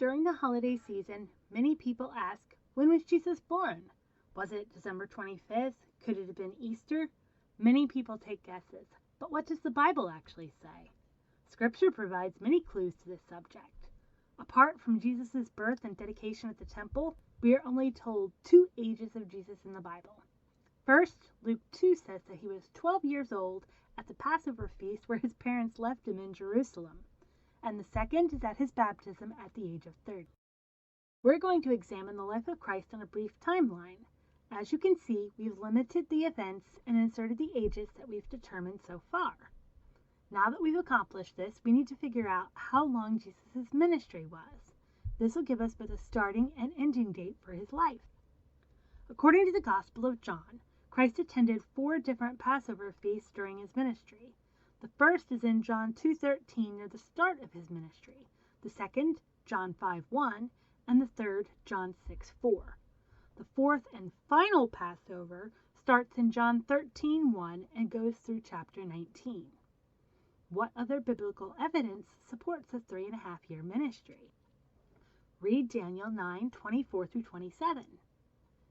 During the holiday season, many people ask, when was Jesus born? Was it December 25th? Could it have been Easter? Many people take guesses, but what does the Bible actually say? Scripture provides many clues to this subject. Apart from Jesus' birth and dedication at the temple, we are only told 2 ages of Jesus in the Bible. First, Luke 2 says that he was 12 years old at the Passover feast where his parents left him in Jerusalem. And the second is at his baptism at the age of 30. We're going to examine the life of Christ on a brief timeline. As you can see, we've limited the events and inserted the ages that we've determined so far. Now that we've accomplished this, we need to figure out how long Jesus' ministry was. This will give us both a starting and ending date for his life. According to the Gospel of John, Christ attended 4 different Passover feasts during his ministry. The first is in John 2:13 near the start of his ministry, the second, John 5:1, and the third, John 6:4. The fourth and final Passover starts in John 13:1 and goes through chapter 19. What other biblical evidence supports a 3.5-year ministry? Read Daniel 9:24 through 27.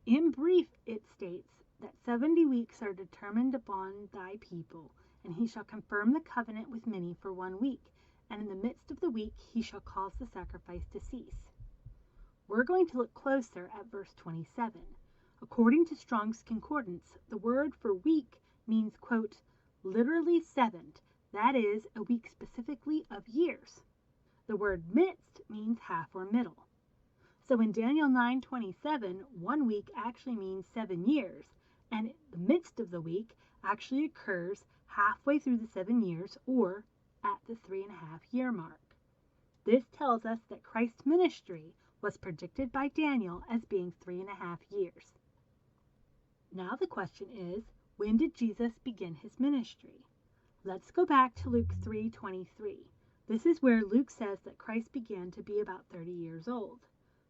In brief, it states that 70 weeks are determined upon thy people, and he shall confirm the covenant with many for 1 week, and in the midst of the week he shall cause the sacrifice to cease. We're going to look closer at verse 27. According to Strong's Concordance, the word for week means, quote, literally 7th, that is, a week specifically of years. The word midst means half or middle. So in Daniel 9:27, 1 week actually means 7 years, and the midst of the week actually occurs halfway through the 7 years, or at the 3.5-year mark. This tells us that Christ's ministry was predicted by Daniel as being 3.5 years. Now the question is, when did Jesus begin his ministry? Let's go back to Luke 3:23. This is where Luke says that Christ began to be about 30 years old.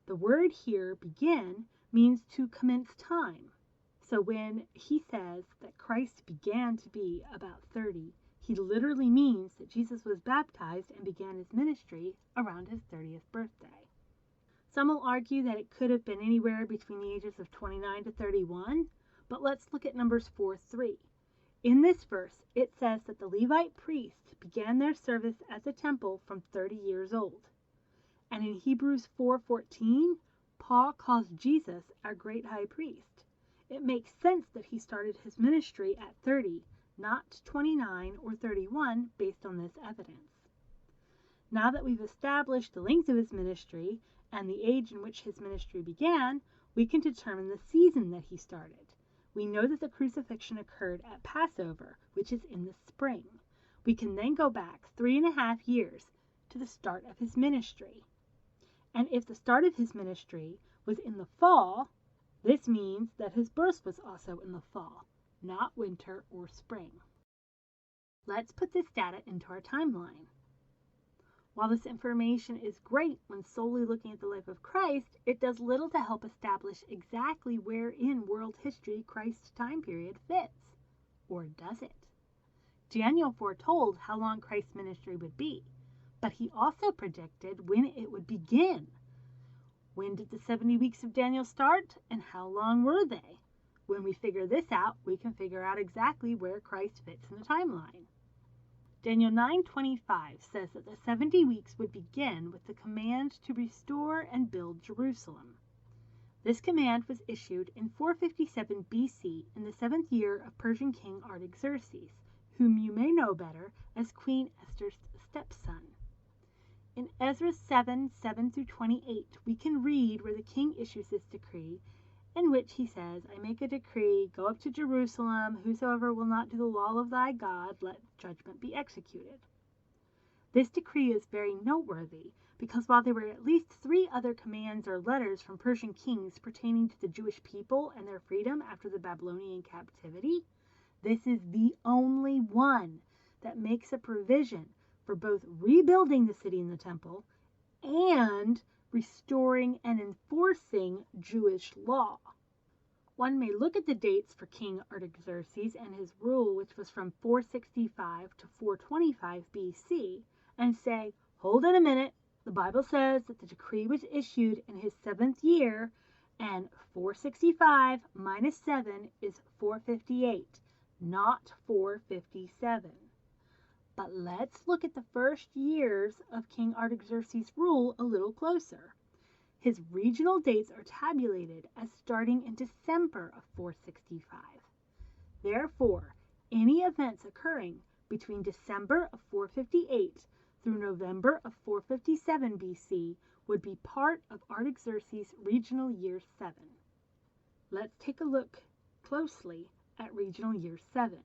The word here, begin, means to commence time. So when he says that Christ began to be about 30, he literally means that Jesus was baptized and began his ministry around his 30th birthday. Some will argue that it could have been anywhere between the ages of 29 to 31, but let's look at Numbers 4:3. In this verse, it says that the Levite priests began their service at the temple from 30 years old. And in Hebrews 4:14, Paul calls Jesus our great high priest. It makes sense that he started his ministry at 30, not 29 or 31, based on this evidence. Now that we've established the length of his ministry and the age in which his ministry began, we can determine the season that he started. We know that the crucifixion occurred at Passover, which is in the spring. We can then go back 3.5 years to the start of his ministry. And if the start of his ministry was in the fall, this means that his birth was also in the fall, not winter or spring. Let's put this data into our timeline. While this information is great when solely looking at the life of Christ, it does little to help establish exactly where in world history Christ's time period fits. Or does it? Daniel foretold how long Christ's ministry would be, but he also predicted when it would begin. When did the 70 weeks of Daniel start, and how long were they? When we figure this out, we can figure out exactly where Christ fits in the timeline. Daniel 9:25 says that the 70 weeks would begin with the command to restore and build Jerusalem. This command was issued in 457 BC in the 7th year of Persian King Artaxerxes, whom you may know better as Queen Esther's stepson. In Ezra 7:7 through 28, we can read where the king issues this decree, in which he says, I make a decree, go up to Jerusalem, whosoever will not do the law of thy God, let judgment be executed. This decree is very noteworthy, because while there were at least 3 other commands or letters from Persian kings pertaining to the Jewish people and their freedom after the Babylonian captivity, this is the only one that makes a provision for both rebuilding the city and the temple and restoring and enforcing Jewish law. One may look at the dates for King Artaxerxes and his rule, which was from 465 to 425 BC, and say, hold on a minute, The Bible says that the decree was issued in his 7th year, and 465 minus 7 is 458, not 457. But let's look at the first years of King Artaxerxes' rule a little closer. His regional dates are tabulated as starting in December of 465. Therefore, any events occurring between December of 458 through November of 457 BC would be part of Artaxerxes' regional year 7. Let's take a look closely at regional year 7.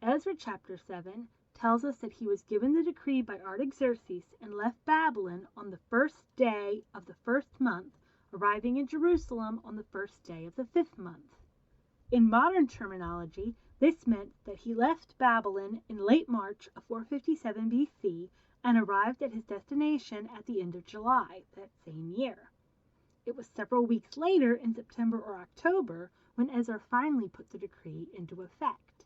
Ezra chapter 7 tells us that he was given the decree by Artaxerxes and left Babylon on the first day of the first month, arriving in Jerusalem on the first day of the 5th month. In modern terminology, this meant that he left Babylon in late March of 457 BC and arrived at his destination at the end of July that same year. It was several weeks later in September or October when Ezra finally put the decree into effect.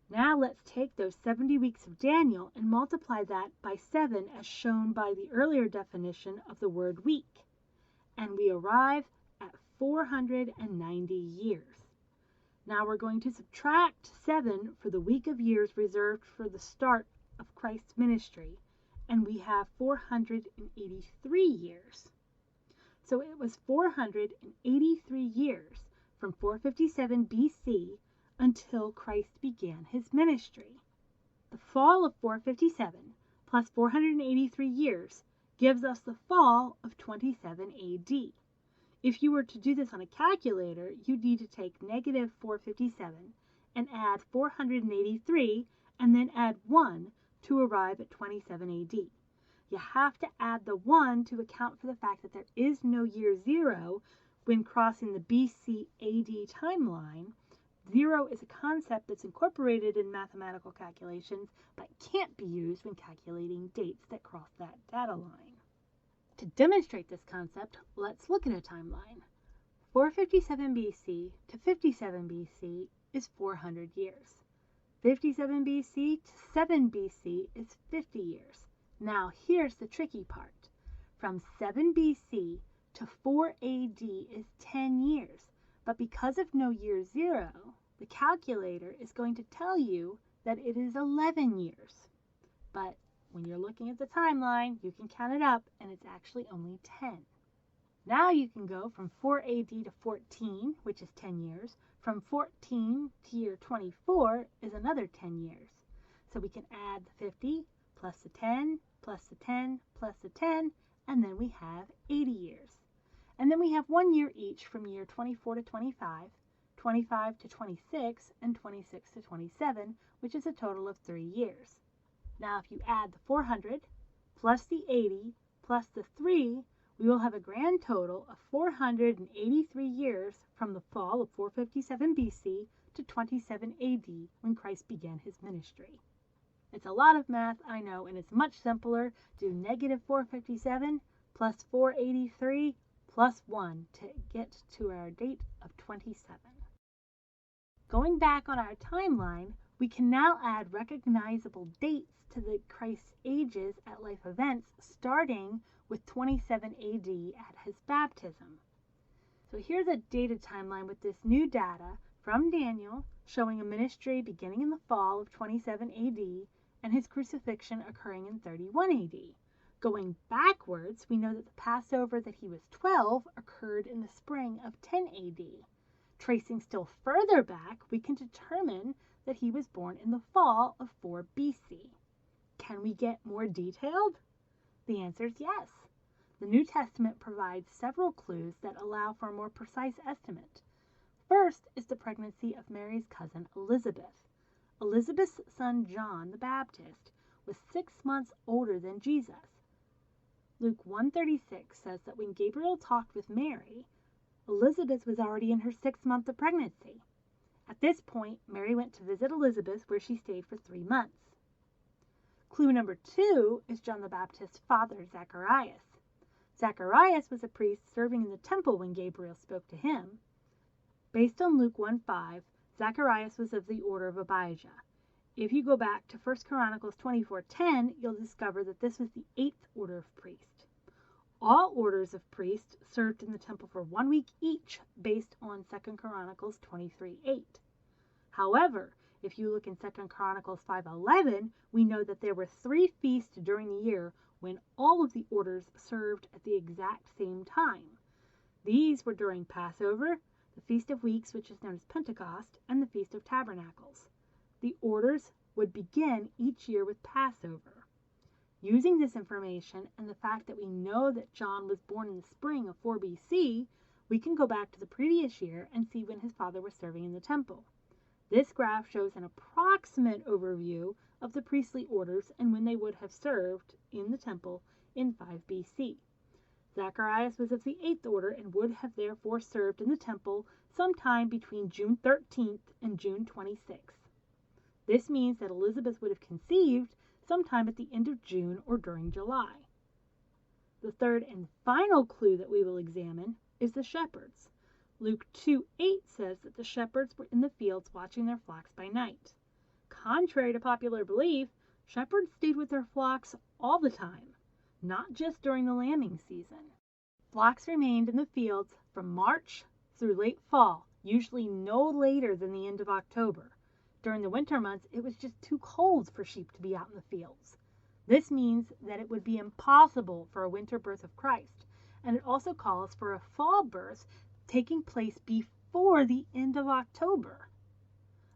Now let's take those 70 weeks of Daniel and multiply that by 7 as shown by the earlier definition of the word week, and we arrive at 490 years. Now we're going to subtract 7 for the week of years reserved for the start of Christ's ministry, and we have 483 years. So it was 483 years from 457 BC until Christ began his ministry. The fall of 457 plus 483 years gives us the fall of 27 AD. If you were to do this on a calculator, you'd need to take negative 457 and add 483 and then add 1 to arrive at 27 AD. You have to add the 1 to account for the fact that there is no year 0 when crossing the BC AD timeline. 0 is a concept that's incorporated in mathematical calculations but can't be used when calculating dates that cross that data line. To demonstrate this concept, let's look at a timeline. 457 BC to 57 BC is 400 years. 57 BC to 7 BC is 50 years. Now here's the tricky part. From 7 BC to 4 AD is 10 years, but because of no year 0, the calculator is going to tell you that it is 11 years. But when you're looking at the timeline, you can count it up, and it's actually only 10. Now you can go from 4 AD to 14, which is 10 years. From 14 to year 24 is another 10 years. So we can add the 50 plus the 10 plus the 10 plus the 10, and then we have 80 years. And then we have 1 year each from year 24 to 25, 25 to 26, and 26 to 27, which is a total of 3 years. Now if you add the 400 plus the 80 plus the 3, we will have a grand total of 483 years from the fall of 457 BC to 27 AD when Christ began his ministry. It's a lot of math, I know, and it's much simpler. Do negative 457 plus 483 plus 1 to get to our date of 27. Going back on our timeline, we can now add recognizable dates to the Christ's ages at life events starting with 27 AD at his baptism. So here's a data timeline with this new data from Daniel showing a ministry beginning in the fall of 27 AD and his crucifixion occurring in 31 AD. Going backwards, we know that the Passover that he was 12 occurred in the spring of 10 AD. Tracing still further back, we can determine that he was born in the fall of 4 BC. Can we get more detailed? The answer is yes. The New Testament provides several clues that allow for a more precise estimate. First is the pregnancy of Mary's cousin Elizabeth. Elizabeth's son John the Baptist was 6 months older than Jesus. Luke 1:36 says that when Gabriel talked with Mary, Elizabeth was already in her 6th month of pregnancy. At this point, Mary went to visit Elizabeth, where she stayed for 3 months. Clue number 2 is John the Baptist's father, Zacharias. Zacharias was a priest serving in the temple when Gabriel spoke to him. Based on Luke 1:5, Zacharias was of the order of Abijah. If you go back to 1 Chronicles 24:10, you'll discover that this was the 8th order of priest. All orders of priests served in the temple for 1 week each, based on 2 Chronicles 23:8. However, if you look in 2 Chronicles 5:11, we know that there were 3 feasts during the year when all of the orders served at the exact same time. These were during Passover, the Feast of Weeks, which is known as Pentecost, and the Feast of Tabernacles. The orders would begin each year with Passover. Using this information and the fact that we know that John was born in the spring of 4 BC, we can go back to the previous year and see when his father was serving in the temple. This graph shows an approximate overview of the priestly orders and when they would have served in the temple in 5 BC. Zacharias was of the 8th order and would have therefore served in the temple sometime between June 13th and June 26th. This means that Elizabeth would have conceived sometime at the end of June or during July. The third and final clue that we will examine is the shepherds. Luke 2:8 says that the shepherds were in the fields watching their flocks by night. Contrary to popular belief, shepherds stayed with their flocks all the time, not just during the lambing season. Flocks remained in the fields from March through late fall, usually no later than the end of October. During the winter months, it was just too cold for sheep to be out in the fields. This means that it would be impossible for a winter birth of Christ, and it also calls for a fall birth taking place before the end of October.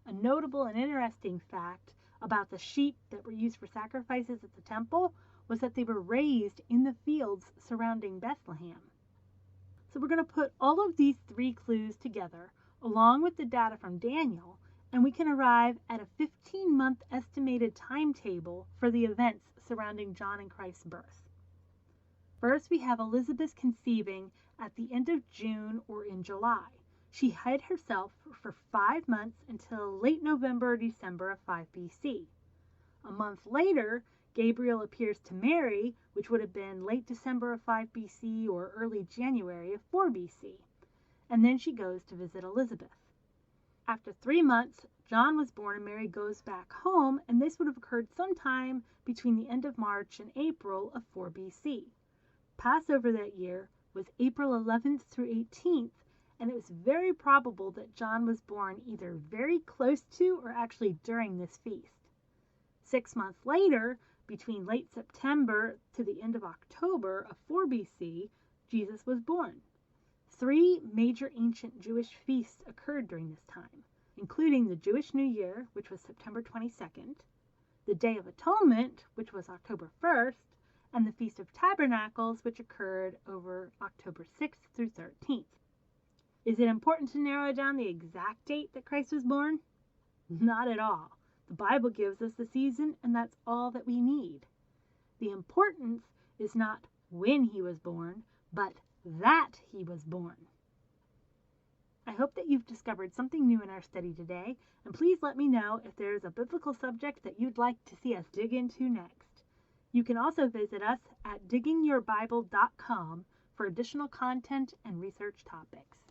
A notable and interesting fact about the sheep that were used for sacrifices at the temple was that they were raised in the fields surrounding Bethlehem. So we're going to put all of these 3 clues together, along with the data from Daniel, and we can arrive at a 15-month estimated timetable for the events surrounding John and Christ's birth. First, we have Elizabeth conceiving at the end of June or in July. She hid herself for 5 months until late November or December of 5 BC. A month later, Gabriel appears to Mary, which would have been late December of 5 BC or early January of 4 BC. And then she goes to visit Elizabeth. After 3 months, John was born and Mary goes back home, and this would have occurred sometime between the end of March and April of 4 BC. Passover that year was April 11th through 18th, and it was very probable that John was born either very close to or actually during this feast. 6 months later, between late September to the end of October of 4 BC, Jesus was born. 3 major ancient Jewish feasts occurred during this time, including the Jewish New Year, which was September 22nd, the Day of Atonement, which was October 1st, and the Feast of Tabernacles, which occurred over October 6th through 13th. Is it important to narrow down the exact date that Christ was born? Not at all. The Bible gives us the season, and that's all that we need. The importance is not when he was born, but that he was born. I hope that you've discovered something new in our study today, and please let me know if there's a biblical subject that you'd like to see us dig into next. You can also visit us at diggingyourbible.com for additional content and research topics.